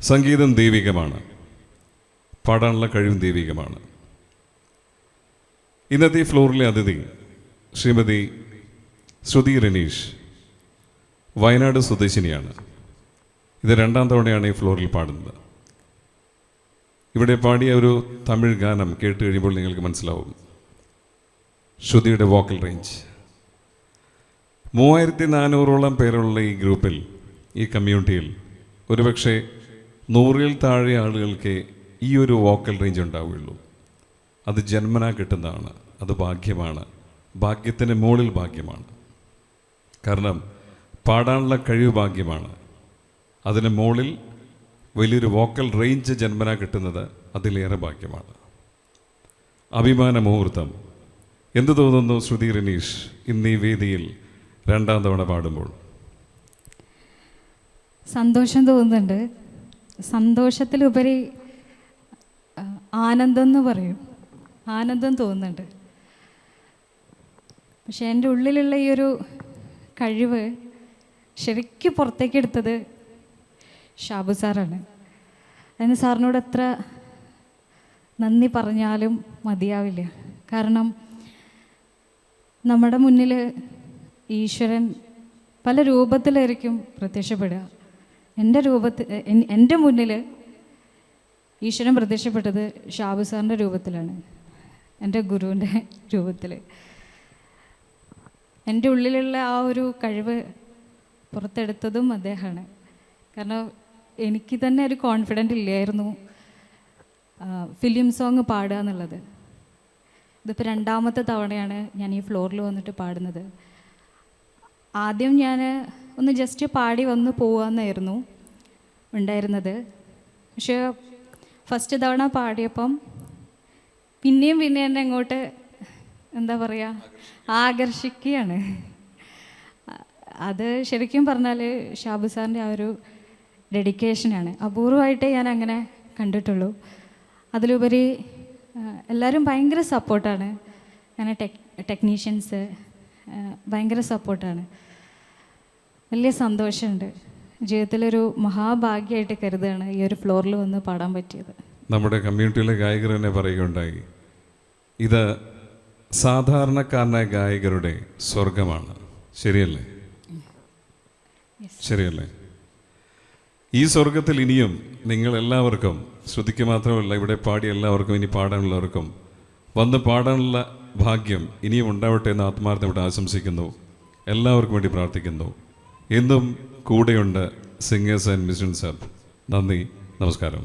സംഗീതം ദൈവികമാണ്, പാടാനുള്ള കഴിവും ദൈവികമാണ്. ഇന്നത്തെ ഈ ഫ്ലോറിലെ അതിഥി ശ്രീമതി ശ്രുതി റനീഷ്, വയനാട് സ്വദേശിനിയാണ്. ഇത് രണ്ടാം തവണയാണ് ഈ ഫ്ലോറിൽ പാടുന്നത്. ഇവിടെ പാടിയ ഒരു തമിഴ് ഗാനം കേട്ട് കഴിയുമ്പോൾ നിങ്ങൾക്ക് മനസ്സിലാവും ശ്രുതിയുടെ വോക്കൽ റേഞ്ച്. 3400ഓളം പേരുള്ള ഈ ഗ്രൂപ്പിൽ, ഈ കമ്മ്യൂണിറ്റിയിൽ ഒരുപക്ഷെ 100-ൽ താഴെ ആളുകൾക്ക് ഈ ഒരു വോക്കൽ റേഞ്ച് ഉണ്ടാവുകയുള്ളൂ. അത് ജന്മനാ കിട്ടുന്നതാണ്, അത് ഭാഗ്യമാണ്, ഭാഗ്യത്തിന് മുകളിൽ ഭാഗ്യമാണ്. കാരണം പാടാനുള്ള കഴിവ് ഭാഗ്യമാണ്, അതിന് മുകളിൽ വലിയൊരു വോക്കൽ റേഞ്ച് ജന്മനാ കിട്ടുന്നത് അതിലേറെ ഭാഗ്യമാണ്. അഭിമാന മുഹൂർത്തം. എന്തു തോന്നുന്നു ശ്രുതി റനീഷ് ഇന്ന് ഈ വേദിയിൽ രണ്ടാം തവണ പാടുമ്പോൾ? സന്തോഷം തോന്നുന്നുണ്ട്. സന്തോഷത്തിലുപരി ആനന്ദം എന്ന് പറയും, ആനന്ദം തോന്നുന്നുണ്ട്. പക്ഷെ എൻ്റെ ഉള്ളിലുള്ള ഈ ഒരു കഴിവ് ശരിക്കും പുറത്തേക്ക് എടുത്തത് ഷാബു സാറാണ്. അതിന് സാറിനോട് എത്ര നന്ദി പറഞ്ഞാലും മതിയാവില്ല. കാരണം നമ്മുടെ മുന്നിൽ ഈശ്വരൻ പല രൂപത്തിലായിരിക്കും പ്രത്യക്ഷപ്പെടുക. എൻ്റെ മുന്നിൽ ഈശ്വരൻ പ്രത്യക്ഷപ്പെട്ടത് ഷാബു സാറിൻ്റെ രൂപത്തിലാണ്, എൻ്റെ ഗുരുവിൻ്റെ രൂപത്തിൽ. എൻ്റെ ഉള്ളിലുള്ള ആ ഒരു കഴിവ് പുറത്തെടുത്തതും അദ്ദേഹമാണ്. കാരണം എനിക്ക് തന്നെ ഒരു കോൺഫിഡൻ്റ് ഇല്ലായിരുന്നു ഫിലിം സോങ് പാടുക എന്നുള്ളത്. ഇതിപ്പോൾ രണ്ടാമത്തെ തവണയാണ് ഞാൻ ഈ ഫ്ലോറിൽ വന്നിട്ട് പാടുന്നത്. ആദ്യം ഞാൻ ഒന്ന് ജസ്റ്റ് പാടി വന്ന് പോകാമെന്നായിരുന്നു ഉണ്ടായിരുന്നത്. പക്ഷേ ഫസ്റ്റ് തവണ പാടിയപ്പം പിന്നെയും എന്നെ അങ്ങോട്ട് എന്താ പറയുക, ആകർഷിക്കുകയാണ്. അത് ശരിക്കും പറഞ്ഞാൽ ഷാബു സാറിൻ്റെ ആ ഒരു ഡെഡിക്കേഷനാണ്. അപൂർവമായിട്ടേ ഞാൻ അങ്ങനെ കണ്ടിട്ടുള്ളൂ. അതിലുപരി എല്ലാവരും ഭയങ്കര സപ്പോർട്ടാണ്. അങ്ങനെ ടെക്നീഷ്യൻസ് ഭയങ്കര സപ്പോർട്ടാണ്. വലിയ സന്തോഷമുണ്ട്. ജീവിതത്തിലൊരു മഹാഭാഗ്യമായിട്ട് കരുതുകയാണ് ഈ ഒരു ഫ്ലോറിൽ വന്ന് പാടാൻ പറ്റിയത്. നമ്മുടെ കമ്മ്യൂണിറ്റിയിലെ ഗായകർ തന്നെ പറയുകയുണ്ടായി, ഇത് സാധാരണക്കാരനായ ഗായകരുടെ സ്വർഗമാണ്. ശരിയല്ലേ? ശരിയല്ലേ? ഈ സ്വർഗത്തിൽ ഇനിയും നിങ്ങളെല്ലാവർക്കും, ശ്രുതിക്ക് മാത്രമല്ല ഇവിടെ പാടിയ എല്ലാവർക്കും, ഇനി പാടാനുള്ളവർക്കും വന്ന് പാടാനുള്ള ഭാഗ്യം ഇനിയും ഉണ്ടാവട്ടെ എന്ന് ആത്മാർത്ഥമായിട്ട് ആശംസിക്കുന്നു. എല്ലാവർക്കും വേണ്ടി പ്രാർത്ഥിക്കുന്നു. എന്നും കൂടെയുണ്ട് സിംഗേഴ്സ് ആൻഡ് മ്യൂസിഷ്യൻസ്. നന്ദി, നമസ്കാരം.